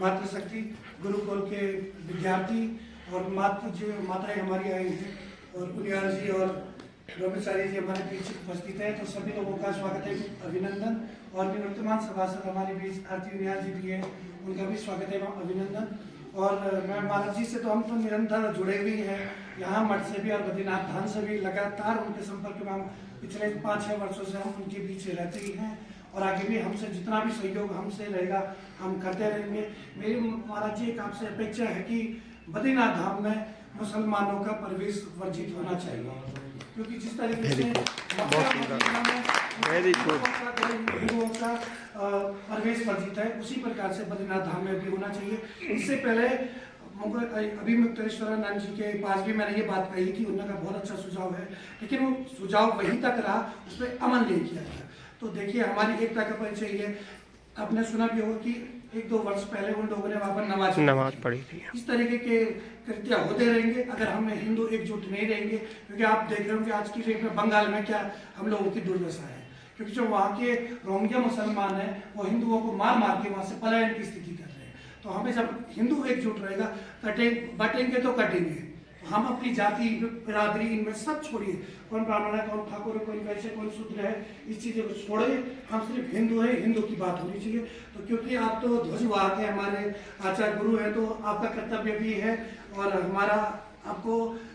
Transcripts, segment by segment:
मातृशक्ति गुरुकुल के विद्यार्थी और माताएं हमारी आई हैं और उनियाल जी और ब्रह्मचारी जी हमारे बीच उपस्थित है, तो सभी लोगों का स्वागत है, अभिनंदन। और निवर्तमान सभासद हमारे बीच आरती उनियाल जी भी है, उनका भी स्वागत है, अभिनंदन। और मैं मानव जी से तो हम तो निरंतर जुड़े हुए हैं, यहाँ मठ से भी और बद्रीनाथ धाम से भी लगातार उनके संपर्क में हम पिछले 5-6 वर्षों से हम उनके बीच रहते ही हैं और आगे भी हमसे जितना भी सहयोग हमसे रहेगा हम करते रहेंगे। मेरी महाराज जी एक आपसे अपेक्षा है कि बद्रीनाथ धाम में मुसलमानों का प्रवेश वर्जित होना चाहिए, क्योंकि जिस तरीके से हिंदुओं का प्रवेश वर्जित है, उसी प्रकार से बद्रीनाथ धाम में भी होना चाहिए। इससे पहले अभी मुक्तेश्वरानंद जी के पास भी मैंने ये बात कही कि उनका बहुत अच्छा सुझाव है, लेकिन वो सुझाव वहीं तक रहा, उस पर अमल नहीं किया गया। तो देखिए हमारी एकता का परिचय ये, आपने सुना भी होगा कि 1-2 वर्ष पहले उन लोगों ने वहाँ पर नमाज पढ़ी थी। इस तरीके के कृत्य होते रहेंगे अगर हम हिंदू एकजुट नहीं रहेंगे, क्योंकि आप देख रहे हो कि आज की डेट में बंगाल में क्या हम लोगों की दुर्दशा है, क्योंकि जो वहाँ के रोहिंग्या मुसलमान हैं वो हिंदुओं को मार मार के वहाँ से पलायन की स्थिति कर रहे हैं। तो हमें जब हिंदू एकजुट रहेगा, बटेंगे तो कटेंगे। हम अपनी जाति बिरादरी इनमें सब छोड़िए, कौन ब्राह्मण है, कौन ठाकुर है, कौन वैश्य, कौन शूद्र है, इस चीज़ को छोड़िए, हम सिर्फ हिंदू है, हिंदू की बात होनी चाहिए। तो क्योंकि आप तो ध्वजवाहक है, हमारे आचार्य गुरु है, तो आपका कर्तव्य भी है और हमारा आपको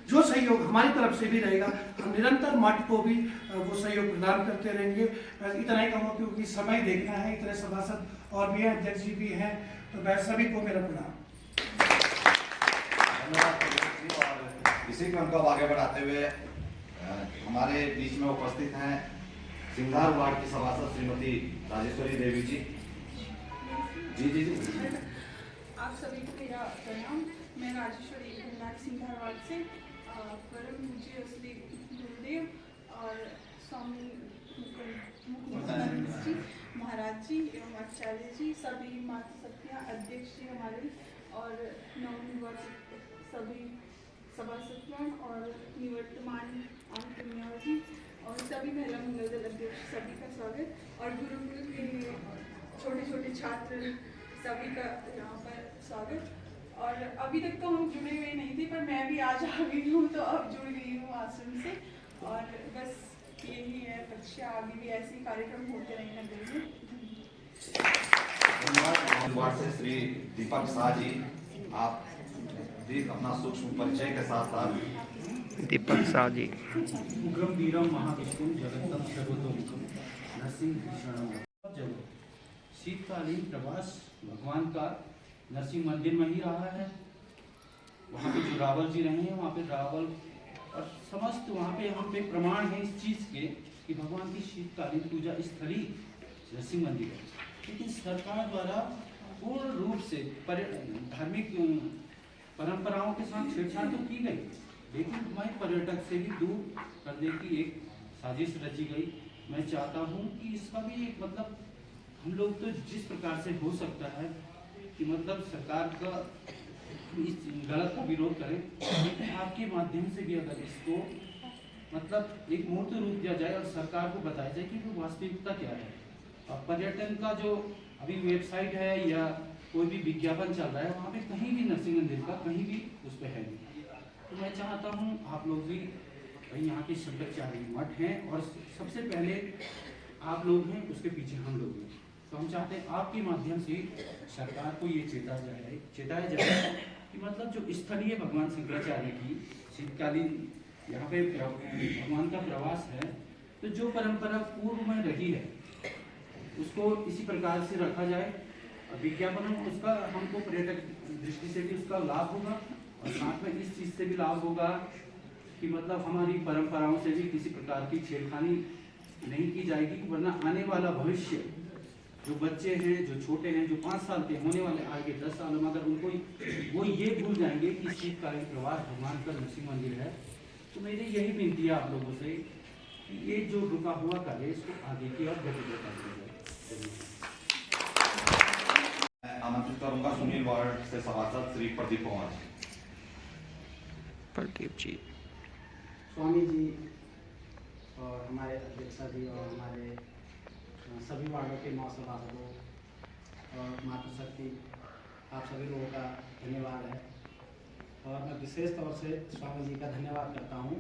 जो सहयोग हमारी तरफ से भी रहेगा, हम निरंतर मठ को भी वो सहयोग प्रदान करते रहेंगे। इतना ही कहूँगा क्योंकि समय देखना है, इतने सभासद और भी हैं, अध्यक्ष जी भी हैं, तो मैं सभी को मेरा प्रणाम। इसी क्रम को आगे बढ़ाते हुए हमारे बीच में उपस्थित हैं सिंघार वार्ड की सभासद श्रीमती राजेश्वरी देवी जी। जी जी जी आप सभी को मेरा प्रणाम। मैं राजेश्वरी सिंघार वार्ड से परम पूज्य श्री गुरुदेव और स्वामी मुकुंदानंद जी महाराज जी एवं आचार्य जी, सभी मातृशक्तियाँ, अध्यक्ष जी हमारे और नवनिर्वाचित सभी सभासदगण और निवर्तमान आंकन्या जी और सभी महिला मंगल दल अध्यक्ष, सभी का स्वागत। और गुरुकुल के छोटे छोटे छात्र सभी का यहाँ पर स्वागत। और अभी तक तो हम जुड़े हुए नहीं थे, पर मैं भी आज आ गई हूँ, तो अब जुड़ गई हूँ आश्रम से। और बस यही है परीक्षा, आगे भी ऐसे ही कार्यक्रम होते रहेंगे नगर में। धन्यवाद। से श्री दीपक शाह जी, आप अपना सूक्ष्म परिचय के साथ साथ। दीपक शाह जी। उग्रम वीरम महाविष्णु जगतम सर्वतोमुखम नरसिंह। शीतकालीन प्रवास भगवान का नरसिंह मंदिर में ही रहा है। वहाँ पे जो रावल जी रहे हैं, वहाँ पे रावल और समस्त वहाँ पे हम पे प्रमाण है इस चीज़ के कि भगवान की शीतकालीन पूजा स्थली नरसिंह मंदिर है। लेकिन सरकार द्वारा पूर्ण रूप से धार्मिक परंपराओं के साथ छेड़छाड़ तो की गई, लेकिन मैं पर्यटक से भी दूर करने की एक साजिश रची गई। मैं चाहता हूँ कि इसका भी एक मतलब हम लोग तो जिस प्रकार से हो सकता है कि मतलब सरकार का इस गलत का विरोध करें, लेकिन आपके माध्यम से भी अगर इसको मतलब एक मूर्त रूप दिया जाए और सरकार को बताया जाए कि वो वास्तविकता क्या है। और पर्यटन का जो अभी वेबसाइट है या कोई भी विज्ञापन चल रहा है, वहाँ पे कहीं भी नरसिंह मंदिर का कहीं भी उस पर है नहीं। तो मैं चाहता हूँ आप लोग भी, भाई यहाँ के शंकराचार्य मठ हैं और सबसे पहले आप लोग हैं, उसके पीछे हम लोग हैं। तो हम चाहते हैं आपके माध्यम से सरकार को ये चेताया जाए कि मतलब जो स्थलीय भगवान शंकराचार्य की शीतकालीन यहाँ पे भगवान का प्रवास है, तो जो परंपरा पूर्व में रही है उसको इसी प्रकार से रखा जाए। विज्ञापन उसका हमको पर्यटक दृष्टि से भी उसका लाभ होगा और साथ में इस चीज़ से भी लाभ होगा कि मतलब हमारी परंपराओं से भी किसी प्रकार की छेड़खानी नहीं की जाएगी, वरना आने वाला भविष्य जो बच्चे हैं, जो छोटे हैं, जो 5 साल के होने वाले आगे 10 साल में अगर उनको वो ये भूल जाएंगे कि शीतकालीन प्रवास भगवान का नरसिंह मंदिर है। तो मेरी यही विनती है आप लोगों से कि ये जो रुका हुआ कार्य इसको आगे की ओर गति देता जाए। आमंत्रित करूंगा सुनील वार्ड से सभासद श्री प्रदीप कुमार। प्रदीप जी, स्वामी जी और हमारे अध्यक्षा जी और हमारे सभी वार्डों के 9 सभासदों और मातृशक्ति आप सभी लोगों का धन्यवाद है। और मैं विशेष तौर से स्वामी जी का धन्यवाद करता हूँ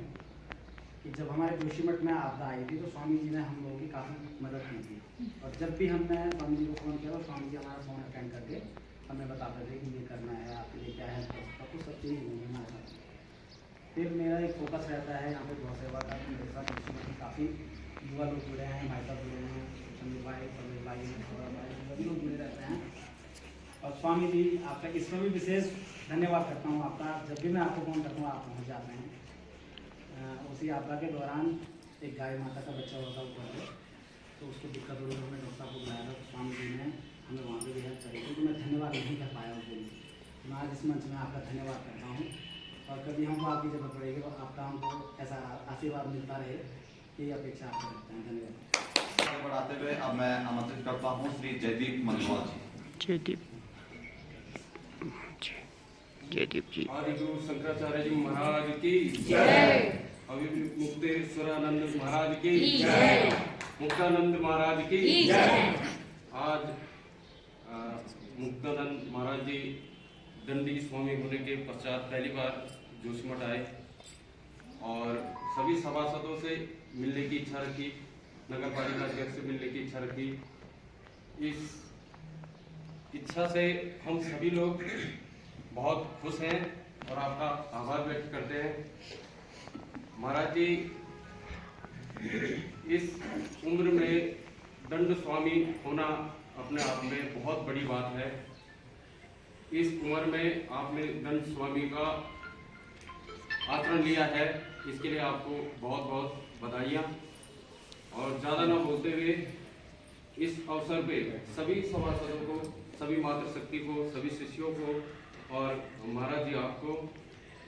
कि जब हमारे जोशीमठ में आपदा आई थी तो स्वामी जी ने हम लोगों की काफ़ी मदद की थी। और जब भी हमने स्वामी जी को फ़ोन किया तो स्वामी जी हमारा फ़ोन अटेंड करके हमें बताते थे कि ये करना है, आपके लिए क्या है, तो सब चीज़ नहीं हमारे साथ। फिर मेरा एक फोकस रहता है यहाँ पे गौ सेवा का। मेरे साथ जोशीमठ में काफ़ी युवा लोग जुड़े हैं, हमारे साथ जुड़े हैं, संजय भाई, प्रवेश भाई, सौरभ भाई, सभी लोग जुड़े रहते हैं। और स्वामी जी आपका इसमें भी विशेष धन्यवाद करता हूँ आपका। जब भी मैं आपको फ़ोन करता हूँ आप पहुँच जाते हैं। उसी आपदा के दौरान एक गाय माता का बच्चा होता ऊपर है, तो उसको दिक्कत हुई, हमने डॉक्टर साहब को बुलाया था, तो स्वामी जी ने हमें वहाँ पे भी हेल्प करी थी। तो मैं धन्यवाद नहीं कर पाया उस दिन। मैं आज इस मंच में आपका धन्यवाद करता हूँ। और कभी हमको आपकी जरूरत पड़ेगी तो आपका हमको ऐसा आशीर्वाद मिलता रहे, ये अपेक्षा आपसे रखते हैं। धन्यवाद। आगे बढ़ाते हुए अब मैं आमंत्रित करता हूँ श्री जयदीप मनोहर जी। जयदीप जी। आदि गुरु शंकराचार्य जी महाराज की जय। मुक्तेश्वरानंद महाराज की जय। मुक्तानंद महाराज की जय। आज मुक्तानंद महाराज जी दंडी स्वामी होने के पश्चात पहली बार जोशीमठ आए और सभी सभासदों से मिलने की इच्छा रखी, नगर पालिका अध्यक्ष से मिलने की इच्छा रखी। इस इच्छा से हम सभी लोग बहुत खुश हैं और आपका आभार व्यक्त करते हैं। महाराज जी इस उम्र में दंड स्वामी होना अपने आप में बहुत बड़ी बात है। इस उम्र में आपने दंड स्वामी का आचरण लिया है, इसके लिए आपको बहुत बहुत बधाइयाँ। और ज़्यादा न बोलते हुए इस अवसर पे सभी सभासदों को, सभी मातृशक्ति को, सभी शिष्यों को और महाराज जी आपको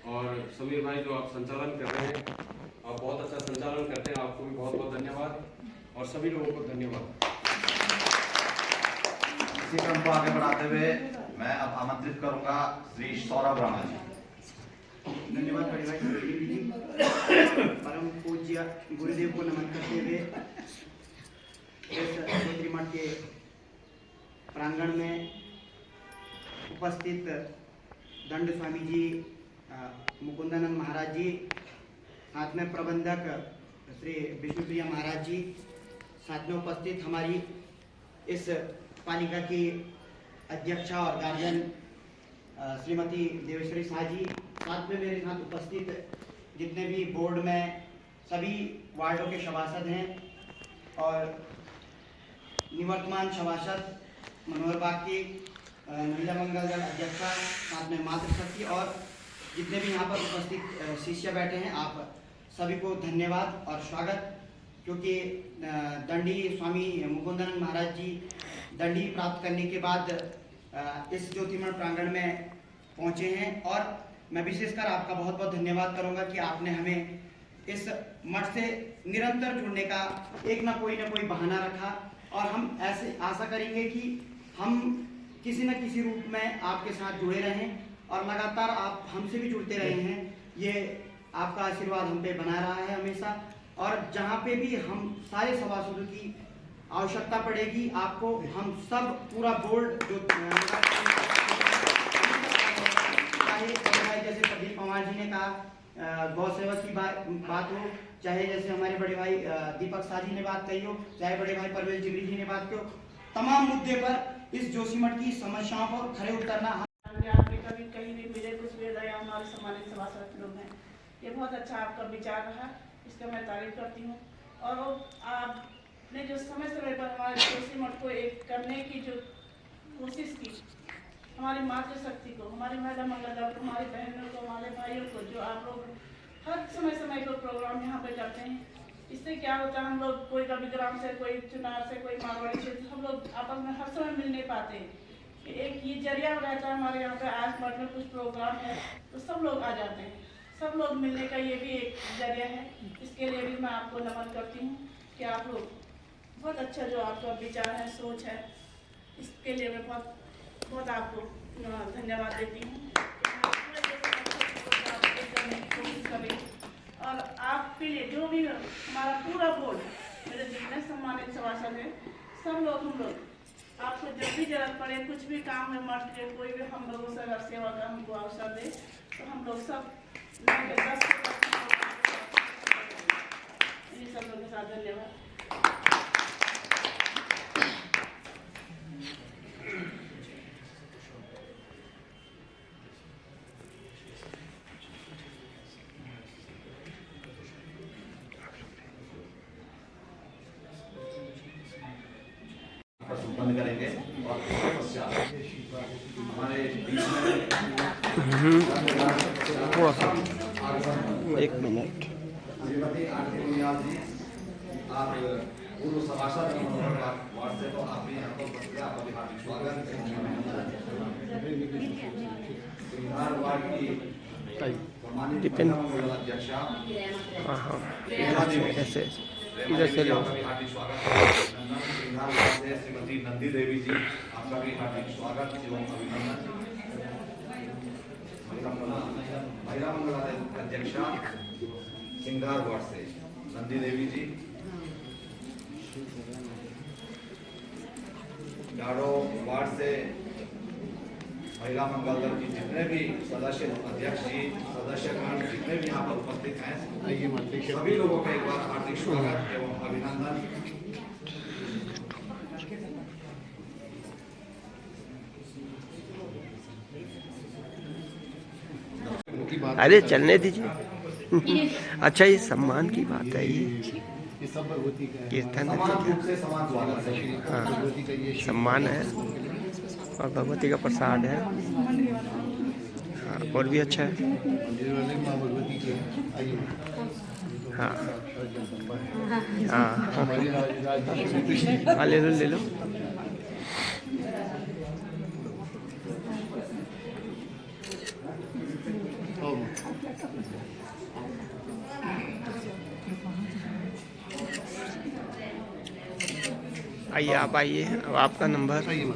और समीर भाई जो आप संचालन कर रहे हैं, आप बहुत अच्छा संचालन करते हैं, आपको भी बहुत बहुत धन्यवाद और सभी लोगों को धन्यवाद। इसी क्रम को आगे बढ़ाते हुए मैं अब आमंत्रित करूंगा श्री सौरभ राणा जी। धन्यवाद बड़े भाई जी। परम पूज्य गुरुदेव को नमन करते हुए इस क्षेत्रीय मठ के प्रांगण में उपस्थित दंड स्वामी जी, मुकुंदानंद महाराज जी, साथ में प्रबंधक श्री विष्णुप्रिया महाराज जी, साथ में उपस्थित हमारी इस पालिका की अध्यक्षा और गार्जियन श्रीमती देवेश्वरी शाह जी, साथ में मेरे साथ उपस्थित जितने भी बोर्ड में सभी वार्डों के सभासद हैं और निवर्तमान सभासद मनोहर बाग की महिला मंगल दल अध्यक्षा, साथ में मातृशक्ति और जितने भी यहाँ पर उपस्थित शिष्य बैठे हैं, आप सभी को धन्यवाद और स्वागत। क्योंकि दंडी स्वामी मुकुंदानंद महाराज जी दंडी प्राप्त करने के बाद इस ज्योतिर्मठ प्रांगण में पहुँचे हैं और मैं विशेषकर आपका बहुत बहुत धन्यवाद करूँगा कि आपने हमें इस मठ से निरंतर जुड़ने का एक ना कोई बहाना रखा। और हम ऐसे आशा करेंगे कि हम किसी न किसी रूप में आपके साथ जुड़े रहें और लगातार आप हमसे भी जुड़ते रहे हैं। ये आपका आशीर्वाद हम पे बना रहा है हमेशा। और जहाँ पे भी हम सारे सभासदों की आवश्यकता पड़ेगी, आपको हम सब पूरा बोर्ड जो चाहे जैसे प्रदीप पवार जी ने कहा गौ सेवा की बात हो, चाहे जैसे हमारे बड़े भाई दीपक शाह जी ने बात कही हो, चाहे बड़े भाई परवेश जिगरी जी ने बात की हो, तमाम मुद्दे पर इस जोशीमठ की समस्याओं पर खड़े उतरना। आपने कभी कहीं भी मिले कुछ भी दया हमारे सम्मानित सभासद लोग हैं, ये बहुत अच्छा आपका विचार रहा, इसका मैं तारीफ करती हूँ। और आपने जो समय समय पर हमारे जोशीमठ को एक करने की जो कोशिश की, हमारी मातृशक्ति को, हमारी महिला मंगल दल को, हमारी बहनों को, हमारे भाइयों को, जो आप लोग हर समय पर प्रोग्राम यहाँ पे करते हैं, इससे क्या होता है, हम लोग कोई रविग्राम से, कोई चुनार से, कोई मारवाड़ी से, हम लोग आपस में हर समय मिल नहीं पाते। एक ये जरिया रहता है हमारे यहाँ पे, आज मठ में कुछ प्रोग्राम है तो सब लोग आ जाते हैं, सब लोग मिलने का ये भी एक जरिया है। इसके लिए भी मैं आपको नमन करती हूँ कि आप लोग बहुत अच्छा जो आपका विचार है, सोच है, इसके लिए मैं बहुत बहुत आपको धन्यवाद देती हूँ। और आपके लिए जो भी हमारा पूरा बोर्ड, मेरे जितने सम्मानित सभासद हैं, सब लोग हम लोग आपको जब भी जरूरत पड़े, कुछ भी काम है, मठ के कोई भी हम लोगों से अगर सेवा का हमको अवसर दे तो हम लोग सब इन्हीं सब लोगों के साथ धन्यवाद। बंद करेंगे और उसके पश्चात हमारे बीच में थोड़ा सा 1 मिनट। श्रीमती आरती पुनियाल जी, आप पूर्व सभासद वार्ड से, तो आप भी यहाँ पर उपस्थित हैं, आपका भी हार्दिक स्वागत। सिंघार वार्ड की सम्मानित महिला मंडल अध्यक्षा हाँ हाँ रेमा देवी, ऐसे इधर से लो। आपका भी हार्दिक स्वागत। सिंघार वार्ड से श्रीमती नंदी देवी जी, आपका भी हार्दिक स्वागत एवं अभिनंदन। महिला मंडल अध्यक्षा सिंघार वार्ड से नंदी देवी जी, गाड़ो वार्ड से महिला मंगल दल की जितने भी सदस्य, अध्यक्ष जी, सदस्यगण जितने भी यहाँ पर उपस्थित हैं, सभी लोगों का एक बार हार्दिक स्वागत एवं अभिनंदन। अरे चलने दीजिए। अच्छा ये सम्मान की बात है, ये सब भगवती का है। कीर्तन है, समान रूप से समान स्वागत है। हाँ भगवती का ये सम्मान है और भगवती का प्रसाद है। हाँ और भी अच्छा है। मंदिर वाले माँ भगवती के आइए। हाँ जगदम्बा है। हाँ हमारे राज श्री कृष्ण हाँ ले लो ले लो। आइए आप आइए, अब आपका नंबर आइए माँ।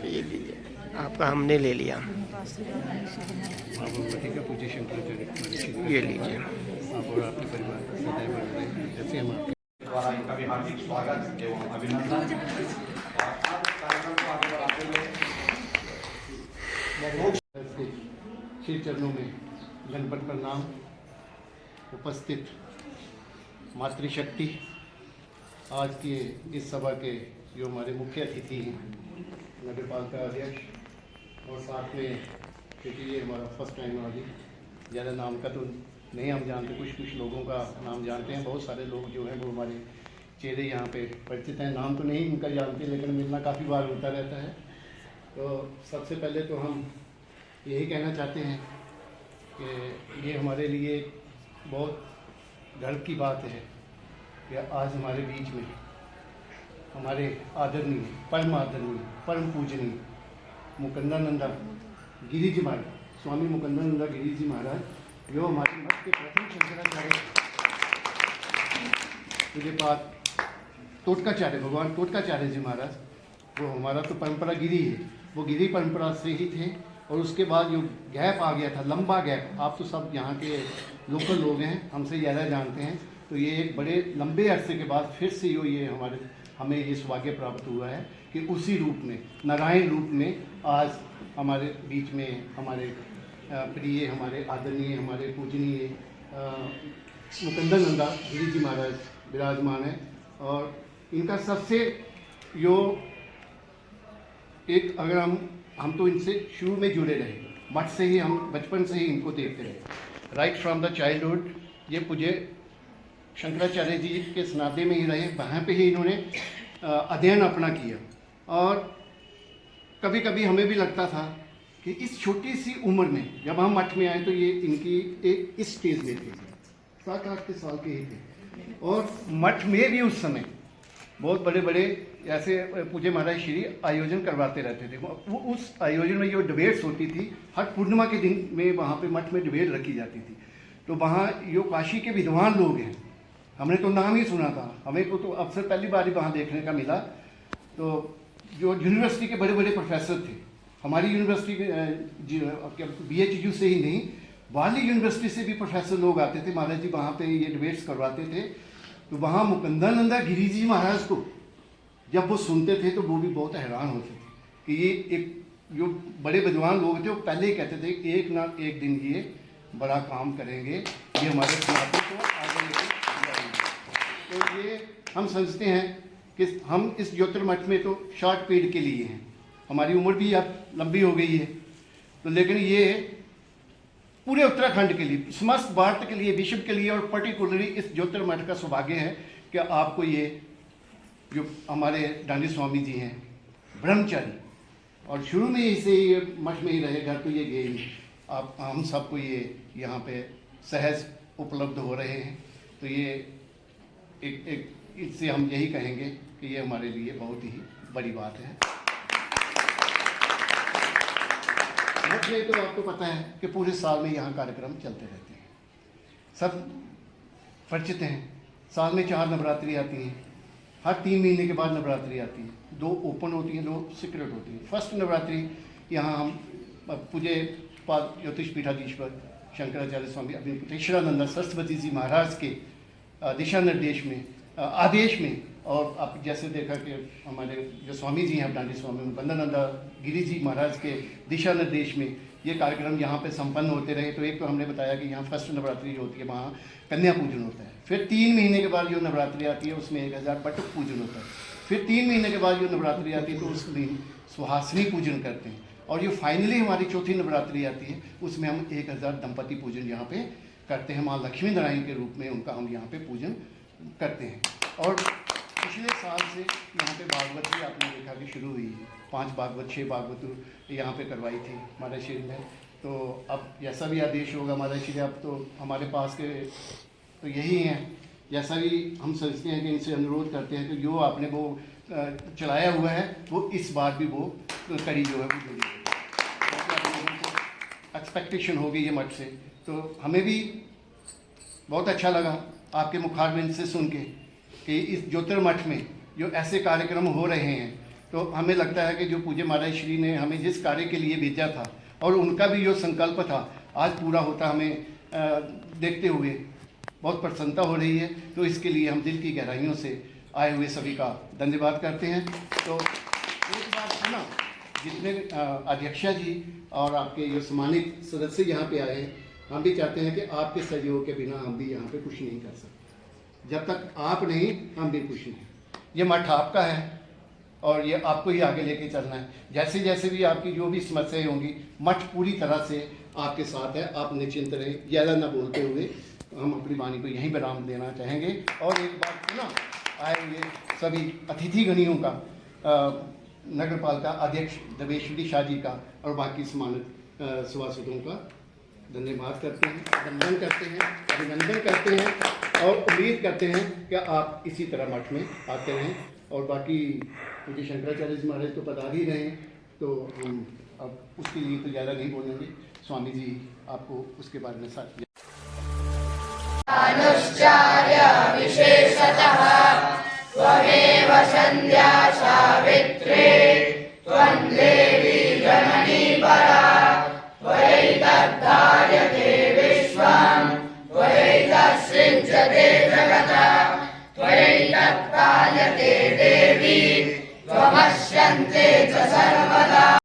ये लीजिए, आपका हमने ले लिया, माँ भगवती का पूज्य शंकराचार्य ये लीजिए। आप और आपके परिवार सदैव बने रहें। जैसे हम आपके द्वारा इनका भी हार्दिक स्वागत एवं अभिनंदन। और अब कार्यक्रम को आगे बढ़ाते हुए के श्री चरणों में गणपत प्रणाम। उपस्थित मातृशक्ति, आज के इस सभा के जो हमारे मुख्य अतिथि हैं, नगर पालिका अध्यक्ष, और साथ में क्योंकि ये हमारा फर्स्ट टाइम वाली, ज़्यादा नाम का तो नहीं हम जानते, कुछ लोगों का नाम जानते हैं। बहुत सारे लोग जो हैं वो हमारे चेहरे यहाँ पे परिचित हैं, नाम तो नहीं उनका जानते, लेकिन मिलना काफ़ी बार होता रहता है। तो सबसे पहले तो हम यही कहना चाहते हैं कि ये हमारे लिए बहुत गर्व की बात है कि आज हमारे बीच में हमारे आदरणीय, परम आदरणीय, परम पूजनीय मुकुंदानंदा गिरी जी महाराज, स्वामी मुकुंदानंदा गिरी जी महाराज, जो हमारे मठ के प्रथम शंकराचार्य, पूज्यपाद टोटकाचार्य, भगवान टोटकाचार्य जी महाराज, वो हमारा तो परंपरा गिरी है, वो गिरी परंपरा से ही थे। और उसके बाद जो गैप आ गया था, लंबा गैप, आप तो सब यहाँ के लोकल लोग हैं, हमसे ज़्यादा जानते हैं, तो ये एक बड़े लंबे अरसे के बाद फिर से ये हमें ये सौभाग्य प्राप्त हुआ है कि उसी रूप में, नारायण रूप में आज हमारे बीच में हमारे प्रिय, हमारे आदरणीय, हमारे पूजनीय मुकुंदानंदा गिरी जी महाराज विराजमान है। और इनका सबसे जो एक, अगर हम तो इनसे शुरू में जुड़े रहे, मठ से ही, हम बचपन से ही इनको देखते रहे, राइट फ्रॉम द चाइल्डहुड। ये पूज्य शंकराचार्य जी के स्नाते में ही रहे, वहाँ पे ही इन्होंने अध्ययन अपना किया। और कभी कभी हमें भी लगता था कि इस छोटी सी उम्र में जब हम मठ में आए तो ये इनकी एक इस स्टेज में थे, 7-8 साल के ही थे। और मठ में भी उस समय बहुत बड़े बड़े ऐसे पूज्य महाराज श्री आयोजन करवाते रहते थे। वो उस आयोजन में जो डिबेट्स होती थी, हर पूर्णिमा के दिन में वहाँ पे मठ में डिबेट रखी जाती थी। तो वहाँ जो काशी के विद्वान लोग हैं, हमने तो नाम ही सुना था, हमें को तो अवसर पहली बार ही वहाँ देखने का मिला। तो जो यूनिवर्सिटी के बड़े बड़े प्रोफेसर थे, हमारी यूनिवर्सिटी BHU से ही नहीं, वाली यूनिवर्सिटी से भी प्रोफेसर लोग आते थे, महाराज जी वहाँ पे ये डिबेट्स करवाते थे। तो वहाँ मुकुंदानंदा गिरी जी महाराज को जब वो सुनते थे तो वो भी बहुत हैरान होते थे कि ये एक जो बड़े विद्वान लोग थे वो पहले ही कहते थे कि एक ना एक दिन ये बड़ा काम करेंगे, ये हमारे सनातन को आगे लेके जाएंगे। तो ये हम समझते हैं कि हम इस ज्योतिर्मठ में तो शॉर्ट पीरियड के लिए हैं, हमारी उम्र भी अब लंबी हो गई है, तो लेकिन ये पूरे उत्तराखंड के लिए, समस्त भारत के लिए, विश्व के लिए और पर्टिकुलरली इस ज्योतिर्मठ का सौभाग्य है कि आपको ये जो हमारे डांडी स्वामी जी हैं ब्रह्मचारी, और शुरू में ही से ये मठ में ही रहे, घर तो ये गए ही, आप हम सबको ये यहाँ पे सहज उपलब्ध हो रहे हैं। तो ये एक इससे हम यही कहेंगे कि ये हमारे लिए बहुत ही बड़ी बात है। मठ में तो आपको पता है कि पूरे साल में यहाँ कार्यक्रम चलते रहते हैं, सब परिचित हैं। साल में 4 नवरात्रि आती हैं, हर 3 महीने के बाद नवरात्रि आती है, 2 ओपन होती हैं, 2 सीक्रेट होती हैं। फर्स्ट नवरात्रि यहाँ हम पूज्य पाद ज्योतिष पीठाधीश्वर शंकराचार्य स्वामी अभिमुक्तेश्वरानंद सरस्वती जी महाराज के दिशा निर्देश में, आदेश में, और आप जैसे देखा कि हमारे जो स्वामी जी हैं डांडी स्वामी मुकुंदानंद गिरी जी महाराज के दिशा निर्देश में ये कार्यक्रम यहाँ पे संपन्न होते रहे। तो एक तो हमने बताया कि यहाँ फर्स्ट नवरात्रि जो होती है वहाँ कन्या पूजन होता है, फिर 3 महीने के बाद जो नवरात्रि आती है उसमें 1000 बटुक पूजन होता है, फिर 3 महीने के बाद जो नवरात्रि आती है तो उस दिन सुहासिनी पूजन करते हैं, और जो फाइनली हमारी चौथी नवरात्रि आती है उसमें हम 1000 दंपति पूजन यहाँ पे करते हैं। माँ लक्ष्मी नारायण के रूप में उनका हम यहाँ पे पूजन करते हैं। और पिछले साल से यहाँ पे भागवत भी आपने देखा कि शुरू हुई है, 5 भागवत 6 भागवत यहाँ पे करवाई थी हमारे श्री ने। तो अब जैसा भी आदेश होगा हमारे श्री, अब तो हमारे पास के तो यही हैं, जैसा भी हम समझते हैं कि इनसे अनुरोध करते हैं कि जो आपने वो चलाया हुआ है वो इस बार भी वो कड़ी जो है वो जुड़ी एक्सपेक्टेशन होगी ये मठ से। तो हमें भी बहुत अच्छा लगा आपके मुखारबिंद से सुन के कि इस ज्योतिर्मठ में जो ऐसे कार्यक्रम हो रहे हैं, तो हमें लगता है कि जो पूज्य महाराज श्री ने हमें जिस कार्य के लिए भेजा था और उनका भी जो संकल्प था आज पूरा होता हमें देखते हुए बहुत प्रसन्नता हो रही है। तो इसके लिए हम दिल की गहराइयों से आए हुए सभी का धन्यवाद करते हैं। तो एक बात है ना, जितने अध्यक्षा जी और आपके जो सम्मानित सदस्य यहाँ पे आए हैं, हम भी चाहते हैं कि आपके सहयोग के बिना हम भी यहाँ पे कुछ नहीं कर सकते। जब तक आप नहीं हम भी कुछ नहीं। ये मठ आपका है और ये आपको ही आगे लेके चलना है। जैसे जैसे भी आपकी जो भी समस्याएं होंगी, मठ पूरी तरह से आपके साथ है, आप निश्चिंत रहें। ज़्यादा ना बोलते हुए हम अपनी वाणी को यहीं विराम देना चाहेंगे। और एक बार पुनः आए हुए सभी अतिथि गणियों का, नगर पालिका अध्यक्ष देवेश्वरी शाह जी का और बाकी सम्मानित सभासदों का धन्यवाद करते हैं, वंदन करते हैं, अभिनंदन करते हैं और उम्मीद करते हैं कि आप इसी तरह मठ में आते रहें। और बाकी मुझे शंकराचार्य जी महाराज तो बता ही रहे हैं, तो हम अब उसके लिए तो ज़्यादा नहीं बोलेंगे। स्वामी जी आपको उसके बारे में साथ अनुश्चार्य विशेषतः त्वमेव संध्या सावित्रे त्वं देवी जननी परा त्वयैतद्धार्यते विश्वं त्वयैतत्सृज्यते जगत् त्वयैतत्पाल्यते देवी त्वमस्यन्ते च सर्वदा।